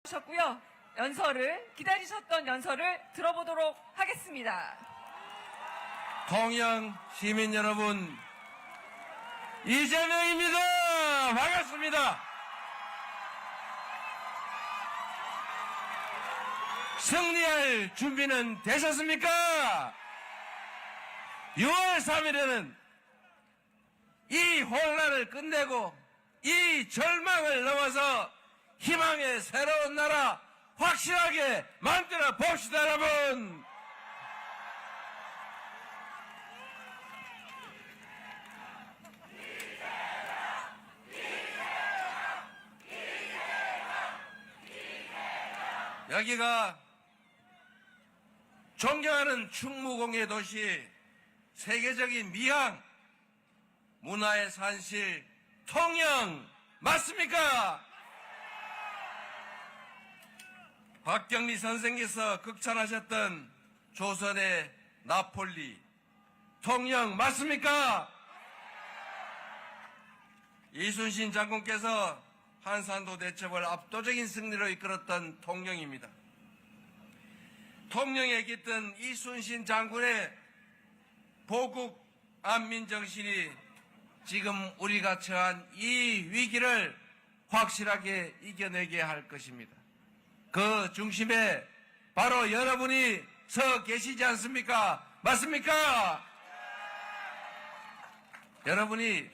셨고요. 기다리셨던 연설을 들어보도록 하겠습니다. 통영 시민 여러분, 이재명입니다. 반갑습니다. 승리할 준비는 되셨습니까? 6월 3일에는 이 혼란을 끝내고 이 절망을 넘어서 희망의 새로운 나라 확실하게 만들어 봅시다, 여러분. 여기가 존경하는 충무공예 도시, 세계적인 미항, 문화의 산실, 통영 맞습니까? 박경리 선생께서 극찬하셨던 조선의 나폴리, 통영 맞습니까? 이순신 장군께서 한산도 대첩을 압도적인 승리로 이끌었던 통영입니다. 통영에 깃든 이순신 장군의 보국 안민 정신이 지금 우리가 처한 이 위기를 확실하게 이겨내게 할 것입니다. 그 중심에 바로 여러분이 서 계시지 않습니까? 맞습니까? 여러분이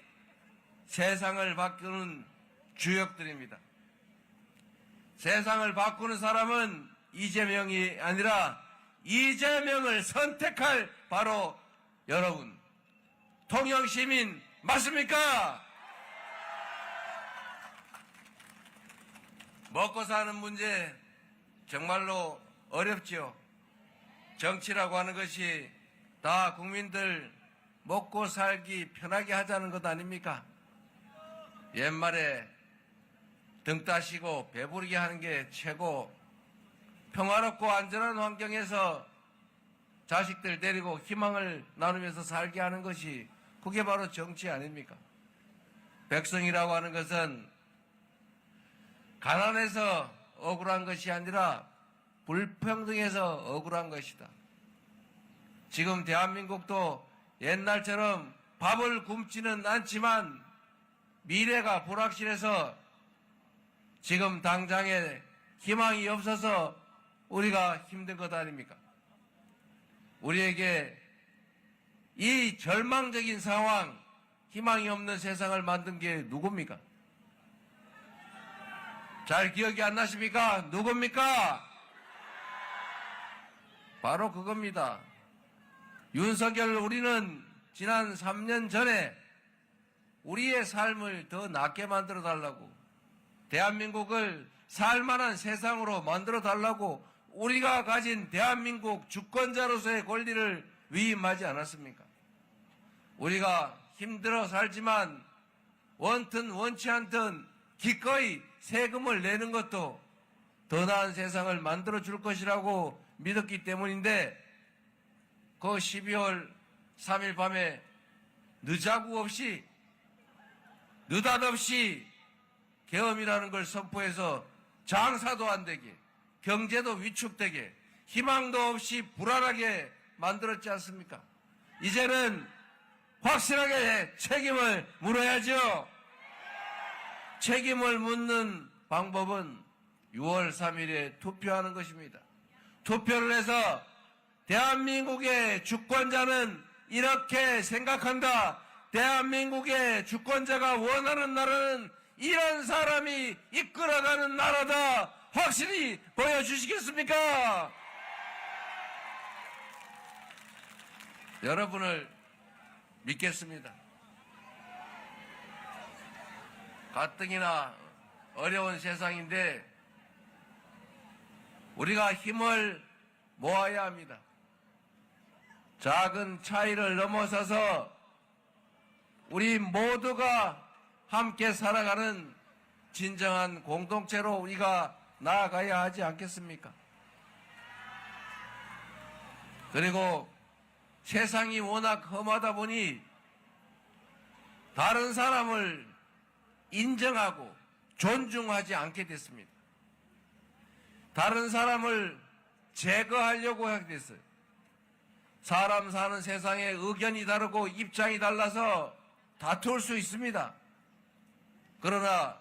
세상을 바꾸는 주역들입니다. 세상을 바꾸는 사람은 이재명이 아니라 이재명을 선택할 바로 여러분, 통영시민 맞습니까? 먹고 사는 문제 정말로 어렵지요. 정치라고 하는 것이 다 국민들 먹고 살기 편하게 하자는 것 아닙니까? 옛말에 등 따시고 배부르게 하는 게 최고, 평화롭고 안전한 환경에서 자식들 데리고 희망을 나누면서 살게 하는 것이 그게 바로 정치 아닙니까? 백성이라고 하는 것은 가난해서 억울한 것이 아니라 불평등해서 억울한 것이다. 지금 대한민국도 옛날처럼 밥을 굶지는 않지만 미래가 불확실해서 지금 당장에 희망이 없어서 우리가 힘든 것 아닙니까? 우리에게 이 절망적인 상황, 희망이 없는 세상을 만든 게 누굽니까? 잘 기억이 안 나십니까? 누굽니까? 바로 그겁니다. 윤석열, 우리는 지난 3년 전에 우리의 삶을 더 낫게 만들어 달라고, 대한민국을 살만한 세상으로 만들어 달라고 우리가 가진 대한민국 주권자로서의 권리를 위임하지 않았습니까? 우리가 힘들어 살지만 원튼 원치 않든 기꺼이 세금을 내는 것도 더 나은 세상을 만들어 줄 것이라고 믿었기 때문인데, 그 12월 3일 밤에 늦자구 없이 느닷없이 계엄이라는 걸 선포해서 장사도 안 되게, 경제도 위축되게, 희망도 없이 불안하게 만들었지 않습니까? 이제는 확실하게 책임을 물어야죠. 책임을 묻는 방법은 6월 3일에 투표하는 것입니다. 투표를 해서 대한민국의 주권자는 이렇게 생각한다, 대한민국의 주권자가 원하는 나라는 이런 사람이 이끌어가는 나라다, 확실히 보여주시겠습니까? 여러분을 믿겠습니다. 가뜩이나 어려운 세상인데 우리가 힘을 모아야 합니다. 작은 차이를 넘어서서 우리 모두가 함께 살아가는 진정한 공동체로 우리가 나아가야 하지 않겠습니까? 그리고 세상이 워낙 험하다 보니 다른 사람을 인정하고 존중하지 않게 됐습니다. 다른 사람을 제거하려고 하게 됐어요. 사람 사는 세상에 의견이 다르고 입장이 달라서 다툴 수 있습니다. 그러나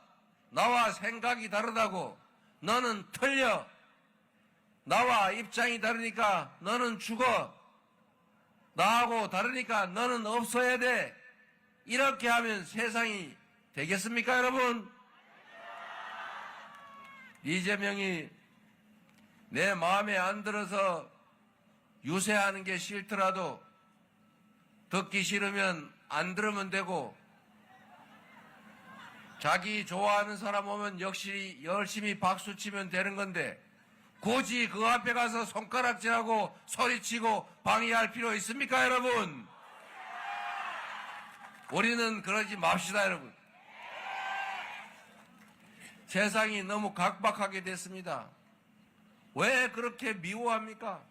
나와 생각이 다르다고 너는 틀려. 나와 입장이 다르니까 너는 죽어. 나하고 다르니까 너는 없어야 돼. 이렇게 하면 세상이 되겠습니까, 여러분? 이재명이 내 마음에 안 들어서 유세하는 게 싫더라도 듣기 싫으면 안 들으면 되고, 자기 좋아하는 사람 오면 역시 열심히 박수 치면 되는 건데 굳이 그 앞에 가서 손가락질하고 소리치고 방해할 필요 있습니까, 여러분? 우리는 그러지 맙시다, 여러분. 세상이 너무 각박하게 됐습니다. 왜 그렇게 미워합니까?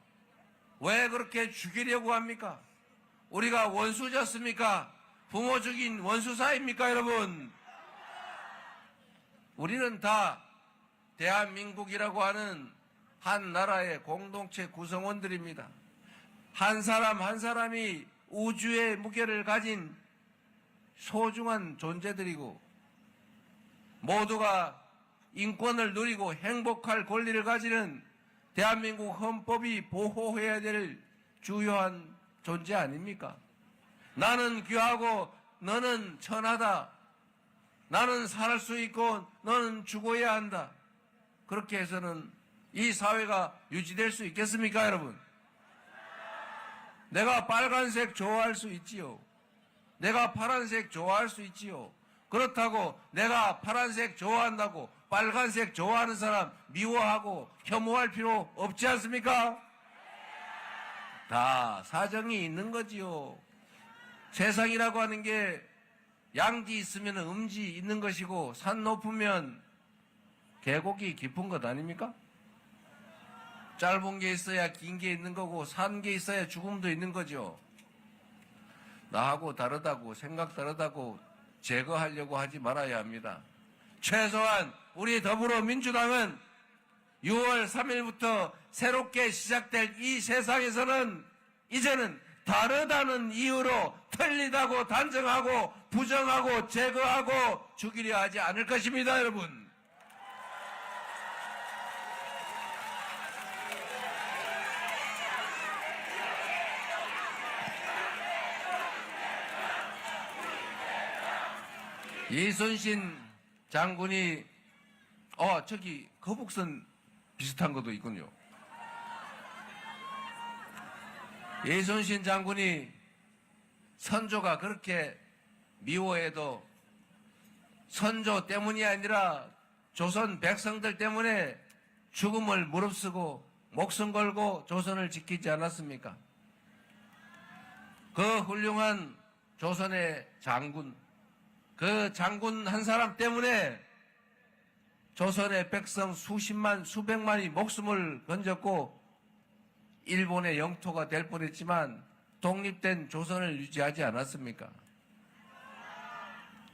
왜 그렇게 죽이려고 합니까? 우리가 원수졌습니까? 부모 죽인 원수 사이입니까, 여러분? 우리는 다 대한민국이라고 하는 한 나라의 공동체 구성원들입니다. 한 사람 한 사람이 우주의 무게를 가진 소중한 존재들이고, 모두가 인권을 누리고 행복할 권리를 가지는 대한민국 헌법이 보호해야 될 주요한 존재 아닙니까? 나는 귀하고 너는 천하다. 나는 살 수 있고 너는 죽어야 한다. 그렇게 해서는 이 사회가 유지될 수 있겠습니까, 여러분? 내가 빨간색 좋아할 수 있지요. 내가 파란색 좋아할 수 있지요. 그렇다고 내가 파란색 좋아한다고 빨간색 좋아하는 사람 미워하고 혐오할 필요 없지 않습니까? 다 사정이 있는 거지요. 세상이라고 하는 게 양지 있으면 음지 있는 것이고 산 높으면 계곡이 깊은 것 아닙니까? 짧은 게 있어야 긴 게 있는 거고 산 게 있어야 죽음도 있는 거죠. 나하고 다르다고 생각 다르다고 제거하려고 하지 말아야 합니다. 최소한 우리 더불어민주당은 6월 3일부터 새롭게 시작될 이 세상에서는 이제는 다르다는 이유로 틀리다고 단정하고 부정하고 제거하고 죽이려 하지 않을 것입니다, 여러분. 이순신 장군이 저기 거북선 비슷한 것도 있군요. 이순신 장군이 선조가 그렇게 미워해도 선조 때문이 아니라 조선 백성들 때문에 죽음을 무릅쓰고 목숨 걸고 조선을 지키지 않았습니까? 그 훌륭한 조선의 장군, 그 장군 한 사람 때문에 조선의 백성 수십만, 수백만이 목숨을 건졌고 일본의 영토가 될 뻔했지만 독립된 조선을 유지하지 않았습니까?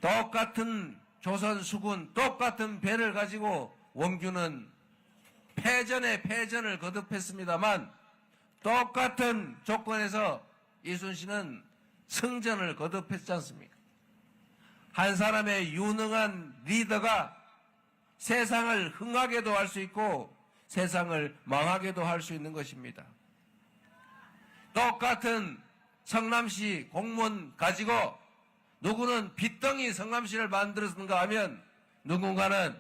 똑같은 조선 수군, 똑같은 배를 가지고 원규는 패전에 패전을 거듭했습니다만 똑같은 조건에서 이순신은 승전을 거듭했지 않습니까? 한 사람의 유능한 리더가 세상을 흥하게도 할 수 있고 세상을 망하게도 할 수 있는 것입니다. 똑같은 성남시 공무원 가지고 누구는 빚덩이 성남시를 만들었는가 하면 누군가는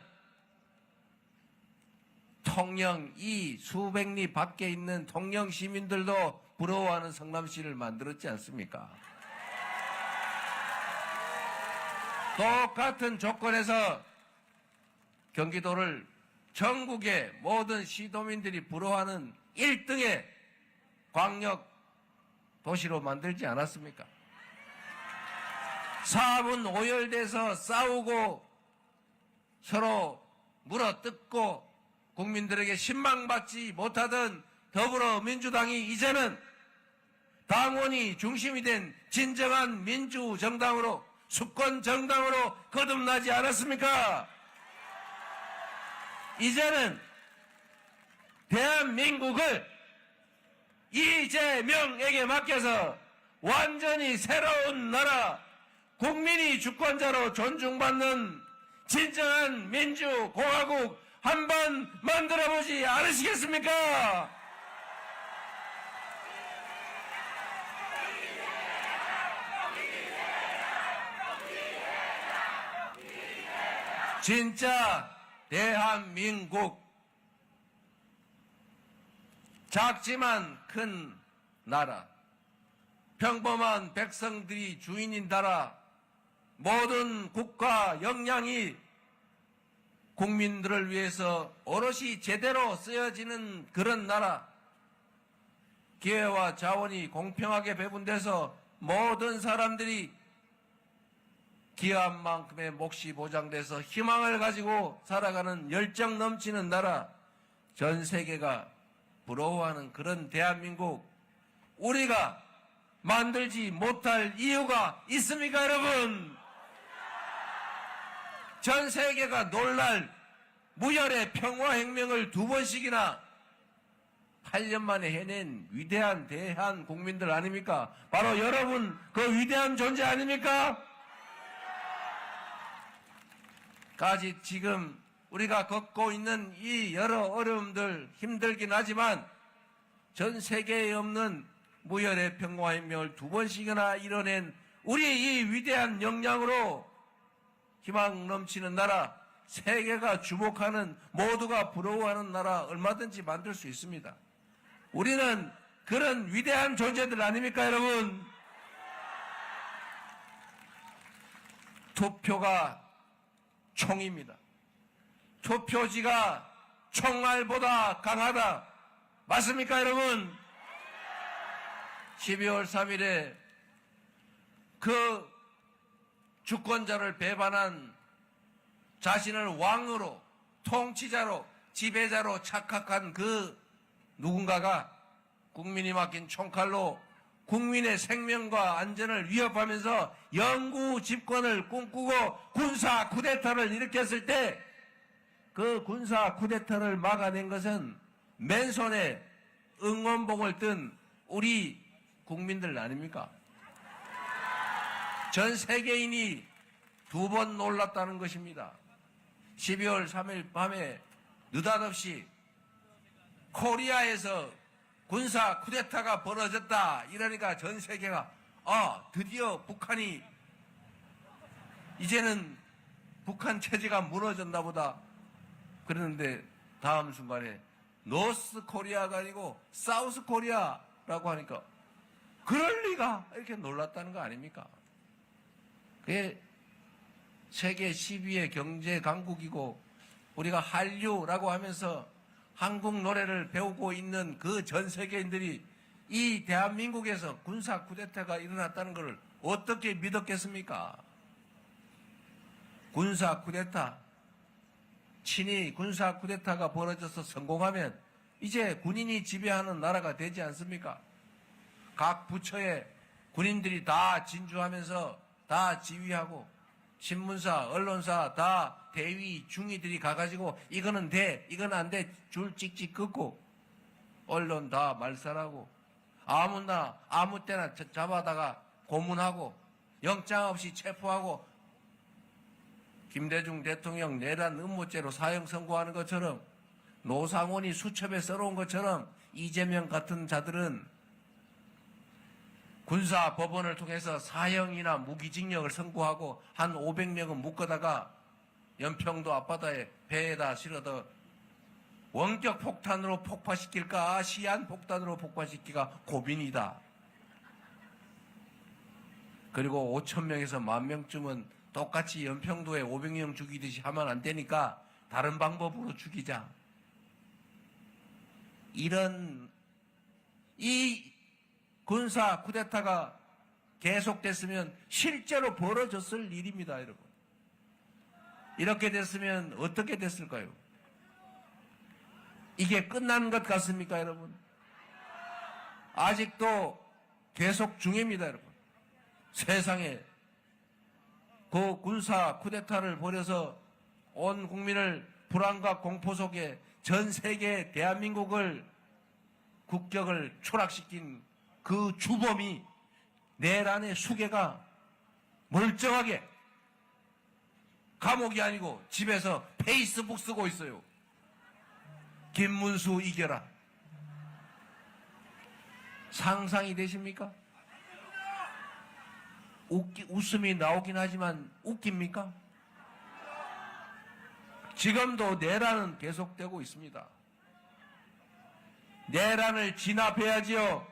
통영 이 수백 리 밖에 있는 통영 시민들도 부러워하는 성남시를 만들었지 않습니까? 똑같은 조건에서 경기도를 전국의 모든 시도민들이 부러워하는 1등의 광역 도시로 만들지 않았습니까? 사업은 오열돼서 싸우고 서로 물어뜯고 국민들에게 신망받지 못하던 더불어민주당이 이제는 당원이 중심이 된 진정한 민주정당으로 수권정당으로 거듭나지 않았습니까? 이제는 대한민국을 이재명에게 맡겨서 완전히 새로운 나라, 국민이 주권자로 존중받는 진정한 민주공화국 한번 만들어보지 않으시겠습니까? 진짜 대한민국, 작지만 큰 나라, 평범한 백성들이 주인인 나라, 모든 국가 역량이 국민들을 위해서 오롯이 제대로 쓰여지는 그런 나라, 기회와 자원이 공평하게 배분돼서 모든 사람들이 기여한 만큼의 몫이 보장돼서 희망을 가지고 살아가는 열정 넘치는 나라, 전 세계가 부러워하는 그런 대한민국, 우리가 만들지 못할 이유가 있습니까, 여러분? 전 세계가 놀랄 무혈의 평화혁명을 2번씩이나 8년 만에 해낸 위대한 대한 국민들 아닙니까? 바로 여러분, 그 위대한 존재 아닙니까? 까지 지금 우리가 겪고 있는 이 여러 어려움들 힘들긴 하지만 전 세계에 없는 무혈의 평화혁명을 2번씩이나 이뤄낸 우리 이 위대한 역량으로 희망 넘치는 나라, 세계가 주목하는, 모두가 부러워하는 나라 얼마든지 만들 수 있습니다. 우리는 그런 위대한 존재들 아닙니까, 여러분? 투표가 총입니다. 투표지가 총알보다 강하다. 맞습니까, 여러분? 12월 3일에 그 주권자를 배반한, 자신을 왕으로, 통치자로, 지배자로 착각한 그 누군가가 국민이 맡긴 총칼로 국민의 생명과 안전을 위협하면서 영구 집권을 꿈꾸고 군사 쿠데타를 일으켰을 때 그 군사 쿠데타를 막아낸 것은 맨손에 응원봉을 뜬 우리 국민들 아닙니까? 전 세계인이 2번 놀랐다는 것입니다. 12월 3일 밤에 느닷없이 코리아에서 군사 쿠데타가 벌어졌다 이러니까 전 세계가 드디어 북한이 이제는 북한 체제가 무너졌나 보다 그러는데 다음 순간에 노스 코리아가 아니고 사우스 코리아라고 하니까 그럴 리가 이렇게 놀랐다는 거 아닙니까? 그게 세계 10위의 경제 강국이고 우리가 한류라고 하면서 한국 노래를 배우고 있는 그 전 세계인들이 이 대한민국에서 군사 쿠데타가 일어났다는 것을 어떻게 믿었겠습니까? 군사 쿠데타, 친히 군사 쿠데타가 벌어져서 성공하면 이제 군인이 지배하는 나라가 되지 않습니까? 각 부처에 군인들이 다 진주하면서 다 지휘하고 신문사, 언론사 다 대위, 중위들이 가가지고 이거는 돼, 이건 안 돼, 줄 찍찍 긋고 언론 다 말살하고 아무나 아무 때나 잡아다가 고문하고 영장 없이 체포하고 김대중 대통령 내란 음모죄로 사형 선고하는 것처럼 노상원이 수첩에 써놓은 것처럼 이재명 같은 자들은 군사 법원을 통해서 사형이나 무기징역을 선고하고 한 500명은 묶어다가 연평도 앞바다에 배에다 실어서 원격 폭탄으로 폭파시킬까 시한 폭탄으로 폭파시키기가 고민이다. 그리고 5,000명에서 10,000명쯤은 똑같이 연평도에 500명 죽이듯이 하면 안 되니까 다른 방법으로 죽이자. 이런 이 군사 쿠데타가 계속됐으면 실제로 벌어졌을 일입니다, 여러분. 이렇게 됐으면 어떻게 됐을까요? 이게 끝난 것 같습니까, 여러분? 아직도 계속 중입니다, 여러분. 세상에 그 군사 쿠데타를 벌여서 온 국민을 불안과 공포 속에 전 세계 대한민국을 국격을 추락시킨 그 주범이 내란의 수괴가 멀쩡하게 감옥이 아니고 집에서 페이스북 쓰고 있어요. 김문수 이겨라. 상상이 되십니까? 웃음이 나오긴 하지만 웃깁니까? 지금도 내란은 계속되고 있습니다. 내란을 진압해야지요.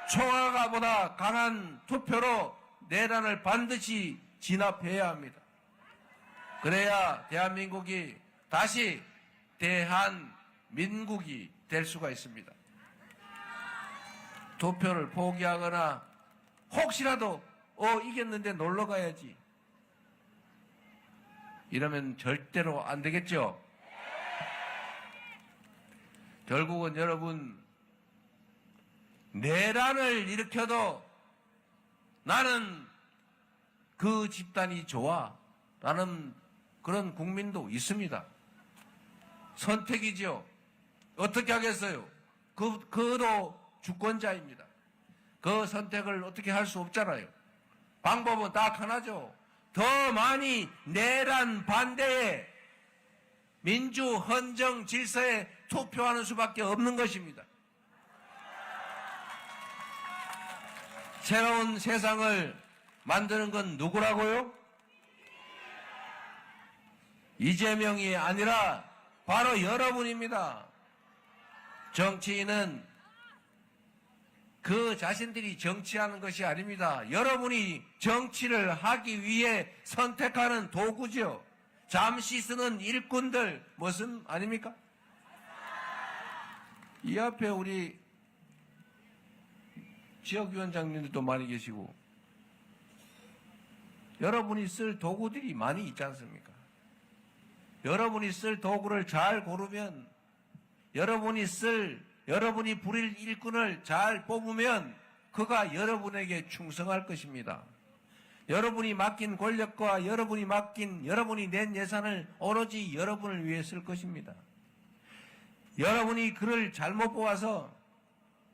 청와가보다 강한 투표로 내란을 반드시 진압해야 합니다. 그래야 대한민국이 다시 대한민국이 될 수가 있습니다. 투표를 포기하거나 혹시라도 이겼는데 놀러 가야지 이러면 절대로 안 되겠죠. 결국은 여러분, 내란을 일으켜도 나는 그 집단이 좋아 라는 그런 국민도 있습니다. 선택이죠. 어떻게 하겠어요? 그도 주권자입니다. 그 선택을 어떻게 할 수 없잖아요. 방법은 딱 하나죠. 더 많이 내란 반대에 민주 헌정 질서에 투표하는 수밖에 없는 것입니다. 새로운 세상을 만드는 건 누구라고요? 이재명이 아니라 바로 여러분입니다. 정치인은 그 자신들이 정치하는 것이 아닙니다. 여러분이 정치를 하기 위해 선택하는 도구죠. 잠시 쓰는 일꾼들 무슨 아닙니까? 이 앞에 우리 지역위원장님들도 많이 계시고 여러분이 쓸 도구들이 많이 있지 않습니까? 여러분이 쓸 도구를 잘 고르면 여러분이 부릴 일꾼을 잘 뽑으면 그가 여러분에게 충성할 것입니다. 여러분이 맡긴 권력과 여러분이 낸 예산을 오로지 여러분을 위해 쓸 것입니다. 여러분이 그를 잘못 뽑아서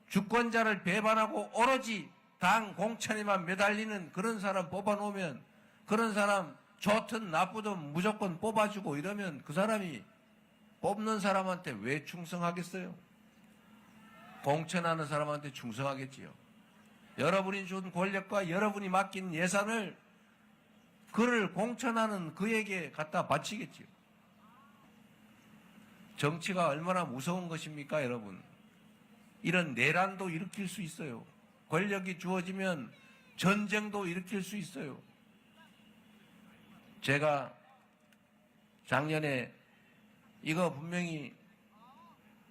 주권자를 배반하고 오로지 당 공천에만 매달리는 그런 사람 뽑아놓으면 그런 사람 좋든 나쁘든 무조건 뽑아주고 이러면 그 사람이 뽑는 사람한테 왜 충성하겠어요? 공천하는 사람한테 충성하겠지요. 여러분이 준 권력과 여러분이 맡긴 예산을 그를 공천하는 그에게 갖다 바치겠지요. 정치가 얼마나 무서운 것입니까, 여러분? 이런 내란도 일으킬 수 있어요. 권력이 주어지면 전쟁도 일으킬 수 있어요. 제가 작년에 이거 분명히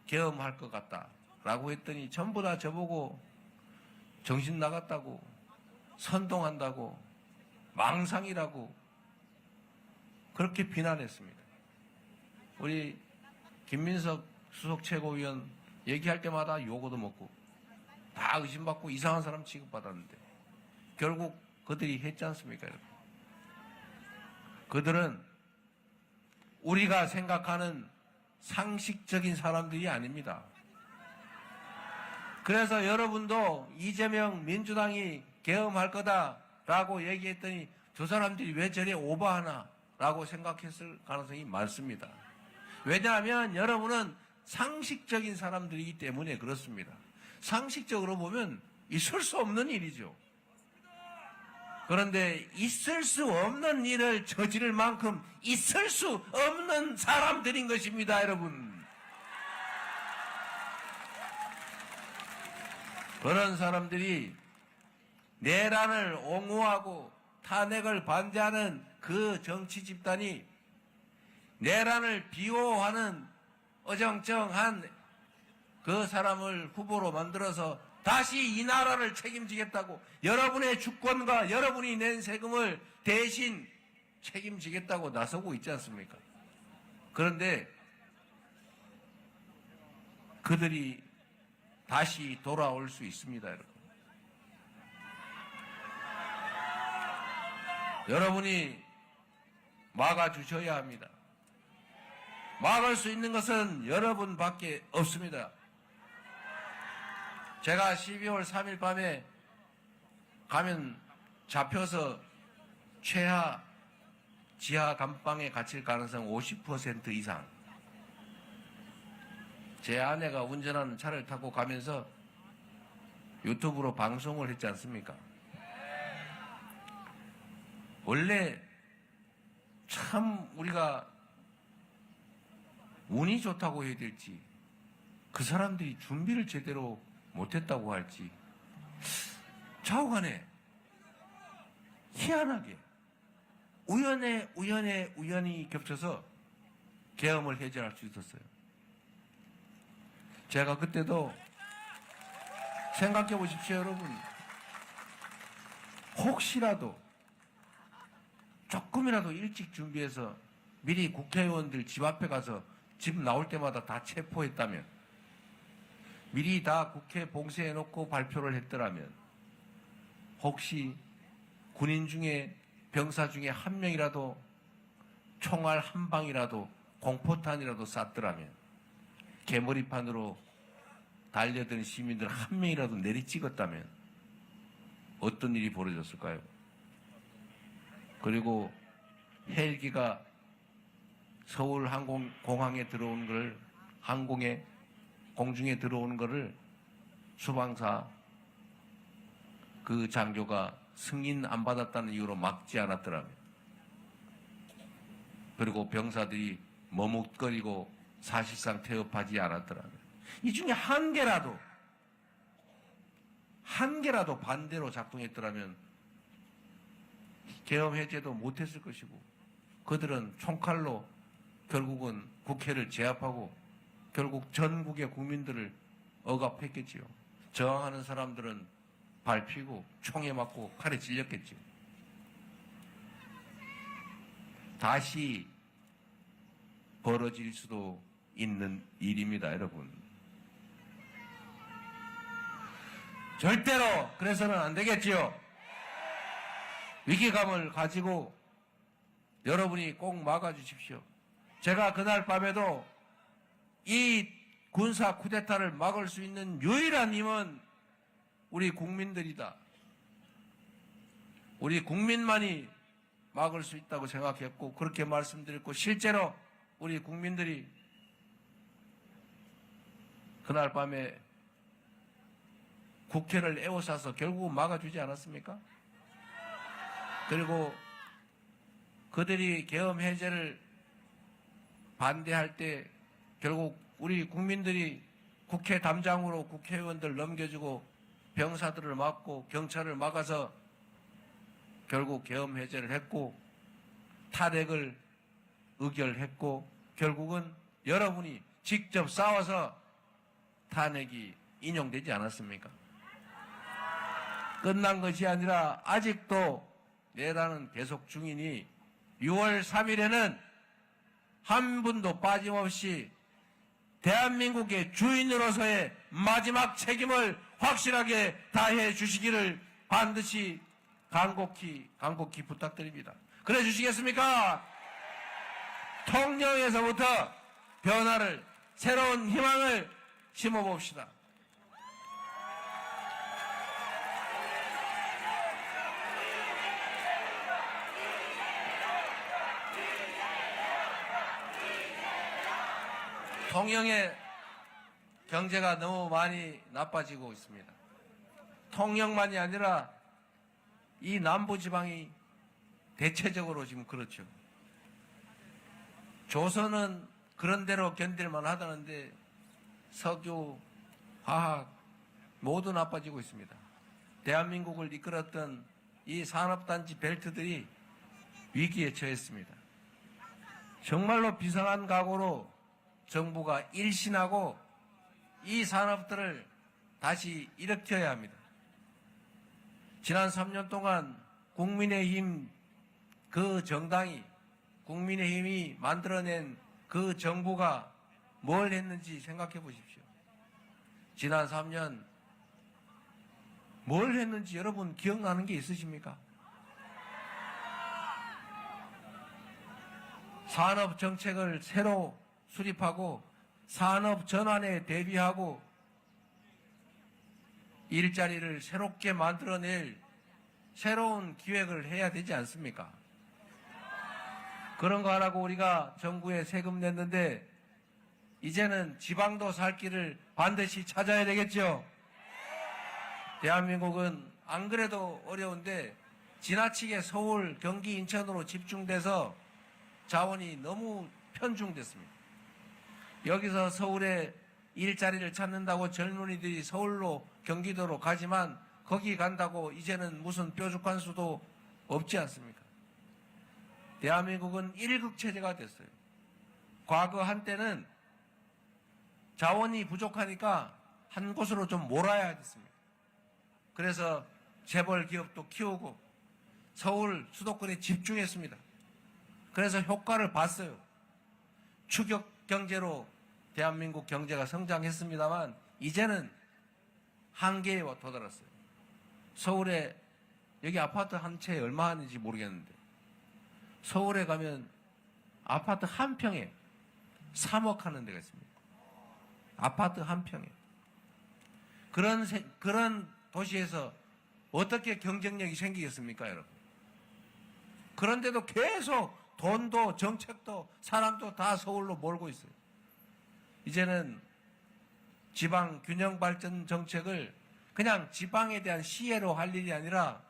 계엄할 것 같다라고 했더니 전부 다 저보고 정신 나갔다고, 선동한다고, 망상이라고 그렇게 비난했습니다. 우리 김민석 수석 최고위원 얘기할 때마다 요거도 먹고 다 의심받고 이상한 사람 취급받았는데 결국 그들이 했지 않습니까, 여러분? 그들은 우리가 생각하는 상식적인 사람들이 아닙니다. 그래서 여러분도 이재명 민주당이 계엄할 거다라고 얘기했더니 저 사람들이 왜 저래 오버하나 라고 생각했을 가능성이 많습니다. 왜냐하면 여러분은 상식적인 사람들이기 때문에 그렇습니다. 상식적으로 보면 있을 수 없는 일이죠. 그런데 있을 수 없는 일을 저지를 만큼 있을 수 없는 사람들인 것입니다, 여러분. 그런 사람들이 내란을 옹호하고 탄핵을 반대하는 그 정치 집단이 내란을 비호하는 어정쩡한 그 사람을 후보로 만들어서 다시 이 나라를 책임지겠다고, 여러분의 주권과 여러분이 낸 세금을 대신 책임지겠다고 나서고 있지 않습니까? 그런데 그들이 다시 돌아올 수 있습니다, 여러분. 여러분이 막아주셔야 합니다. 막을 수 있는 것은 여러분밖에 없습니다. 제가 12월 3일 밤에 가면 잡혀서 최하 지하 감방에 갇힐 가능성 50% 이상. 제 아내가 운전하는 차를 타고 가면서 유튜브로 방송을 했지 않습니까? 원래 참 우리가 운이 좋다고 해야 될지, 그 사람들이 준비를 제대로 못했다고 할지, 좌우간에 희한하게 우연히 겹쳐서 계엄을 해제할 수 있었어요. 제가 그때도 생각해 보십시오, 여러분. 혹시라도 조금이라도 일찍 준비해서 미리 국회의원들 집 앞에 가서 집 나올 때마다 다 체포했다면, 미리 다 국회 봉쇄해놓고 발표를 했더라면, 혹시 군인 중에 병사 중에 한 명이라도 총알 한 방이라도 공포탄이라도 쐈더라면, 개머리판으로 달려든 시민들 한 명이라도 내리찍었다면 어떤 일이 벌어졌을까요? 그리고 헬기가 서울 공항에 들어오는 걸, 공중에 들어오는 거를 수방사 그 장교가 승인 안 받았다는 이유로 막지 않았더라면, 그리고 병사들이 머뭇거리고 사실상 태업하지 않았더라면, 이 중에 한 개라도 반대로 작동했더라면 계엄 해제도 못했을 것이고, 그들은 총칼로 결국은 국회를 제압하고 결국 전국의 국민들을 억압했겠지요. 저항하는 사람들은 밟히고 총에 맞고 칼에 찔렸겠지요. 다시 벌어질 수도 있는 일입니다, 여러분. 절대로 그래서는 안 되겠지요. 위기감을 가지고 여러분이 꼭 막아주십시오. 제가 그날 밤에도 이 군사 쿠데타를 막을 수 있는 유일한 힘은 우리 국민들이다. 우리 국민만이 막을 수 있다고 생각했고, 그렇게 말씀드렸고, 실제로 우리 국민들이 그날 밤에 국회를 에워싸서 결국은 막아주지 않았습니까? 그리고 그들이 계엄 해제를 반대할 때 결국 우리 국민들이 국회 담장으로 국회의원들 넘겨주고 병사들을 막고 경찰을 막아서 결국 계엄 해제를 했고, 탄핵을 의결했고, 결국은 여러분이 직접 싸워서 탄핵이 인용되지 않았습니까? 끝난 것이 아니라 아직도 내란은 계속 중이니 6월 3일에는 한 분도 빠짐없이 대한민국의 주인으로서의 마지막 책임을 확실하게 다해 주시기를 반드시 간곡히 부탁드립니다. 그래 주시겠습니까? 통영에서부터 변화를, 새로운 희망을 심어봅시다. 통영의 경제가 너무 많이 나빠지고 있습니다. 통영만이 아니라 이 남부지방이 대체적으로 지금 그렇죠. 조선은 그런 대로 견딜만 하다는데 석유, 화학 모두 나빠지고 있습니다. 대한민국을 이끌었던 이 산업단지 벨트들이 위기에 처했습니다. 정말로 비상한 각오로 정부가 일신하고 이 산업들을 다시 일으켜야 합니다. 지난 3년 동안 국민의힘 그 정당이, 국민의힘이 만들어낸 그 정부가 뭘 했는지 생각해 보십시오. 지난 3년 뭘 했는지 여러분 기억나는 게 있으십니까? 산업 정책을 새로 수립하고 산업 전환에 대비하고 일자리를 새롭게 만들어낼 새로운 기획을 해야 되지 않습니까? 그런 거 하라고 우리가 정부에 세금 냈는데 이제는 지방도 살 길을 반드시 찾아야 되겠죠? 대한민국은 안 그래도 어려운데 지나치게 서울, 경기, 인천으로 집중돼서 자원이 너무 편중됐습니다. 여기서 서울에 일자리를 찾는다고 젊은이들이 서울로 경기도로 가지만 거기 간다고 이제는 무슨 뾰족한 수도 없지 않습니까? 대한민국은 일극체제가 됐어요. 과거 한때는 자원이 부족하니까 한 곳으로 좀 몰아야 됐습니다. 그래서 재벌 기업도 키우고 서울 수도권에 집중했습니다. 그래서 효과를 봤어요. 추격 경제로 대한민국 경제가 성장했습니다만 이제는 한계에 도달했어요. 서울에 여기 아파트 한 채 얼마 하는지 모르겠는데 서울에 가면 아파트 한 평에 3억 하는 데가 있습니다. 아파트 한 평에. 그런 도시에서 어떻게 경쟁력이 생기겠습니까, 여러분? 그런데도 계속 돈도 정책도 사람도 다 서울로 몰고 있어요. 이제는 지방 균형 발전 정책을 그냥 지방에 대한 시혜로 할 일이 아니라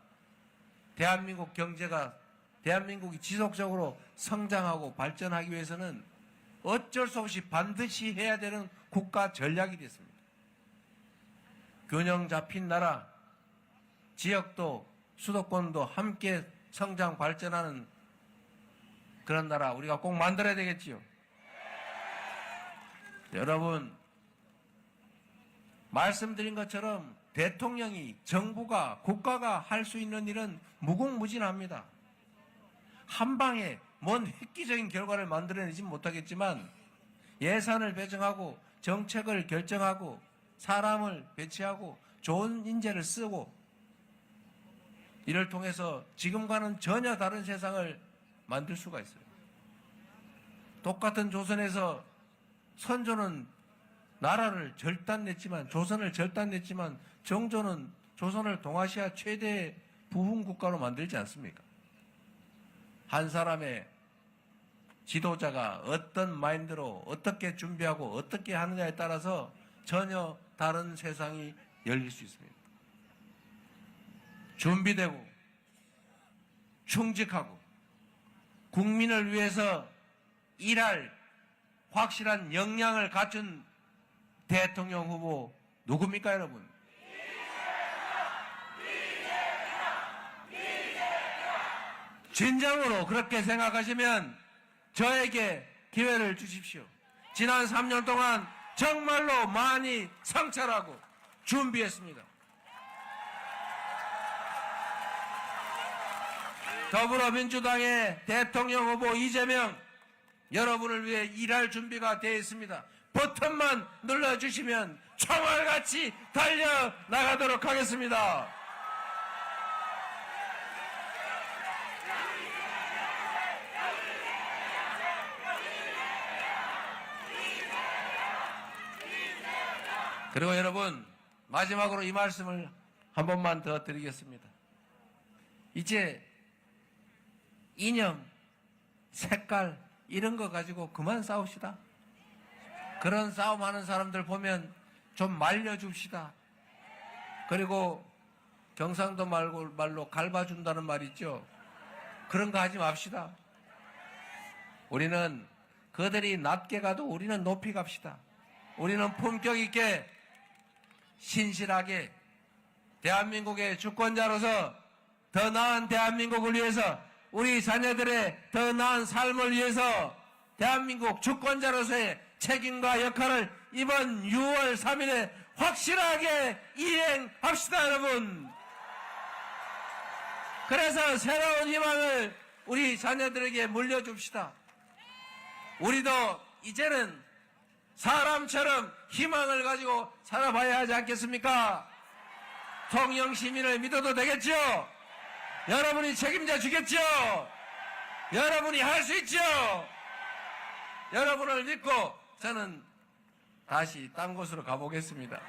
대한민국 경제가 대한민국이 지속적으로 성장하고 발전하기 위해서는 어쩔 수 없이 반드시 해야 되는 국가 전략이 됐습니다. 균형 잡힌 나라, 지역도 수도권도 함께 성장 발전하는 그런 나라 우리가 꼭 만들어야 되겠지요. 여러분, 말씀드린 것처럼 대통령이, 정부가, 국가가 할 수 있는 일은 무궁무진합니다. 한 방에 뭔 획기적인 결과를 만들어내지 못하겠지만 예산을 배정하고 정책을 결정하고 사람을 배치하고 좋은 인재를 쓰고 이를 통해서 지금과는 전혀 다른 세상을 만들 수가 있어요. 똑같은 조선에서 선조는 나라를 절단냈지만, 조선을 절단냈지만 정조는 조선을 동아시아 최대 부흥 국가로 만들지 않습니까? 한 사람의 지도자가 어떤 마인드로 어떻게 준비하고 어떻게 하느냐에 따라서 전혀 다른 세상이 열릴 수 있습니다. 준비되고 충직하고 국민을 위해서 일할 확실한 역량을 갖춘 대통령 후보 누굽니까, 여러분? 진정으로 그렇게 생각하시면 저에게 기회를 주십시오. 지난 3년 동안 정말로 많이 성찰하고 준비했습니다. 더불어민주당의 대통령 후보 이재명, 여러분을 위해 일할 준비가 되어 있습니다. 버튼만 눌러주시면 총알같이 달려나가도록 하겠습니다. 그리고 여러분, 마지막으로 이 말씀을 한 번만 더 드리겠습니다. 이제 이념, 색깔 이런 거 가지고 그만 싸웁시다. 그런 싸움하는 사람들 보면 좀 말려줍시다. 그리고 경상도 말로 갈봐준다는 말 있죠. 그런 거 하지 맙시다. 우리는 그들이 낮게 가도 우리는 높이 갑시다. 우리는 품격 있게 신실하게 대한민국의 주권자로서 더 나은 대한민국을 위해서, 우리 자녀들의 더 나은 삶을 위해서 대한민국 주권자로서의 책임과 역할을 이번 6월 3일에 확실하게 이행합시다, 여러분. 그래서 새로운 희망을 우리 자녀들에게 물려줍시다. 우리도 이제는 사람처럼 희망을 가지고 살아봐야 하지 않겠습니까? 통영 시민을 믿어도 되겠죠? 여러분이 책임져 주겠죠? 여러분이 할 수 있죠? 여러분을 믿고 저는 다시 딴 곳으로 가보겠습니다.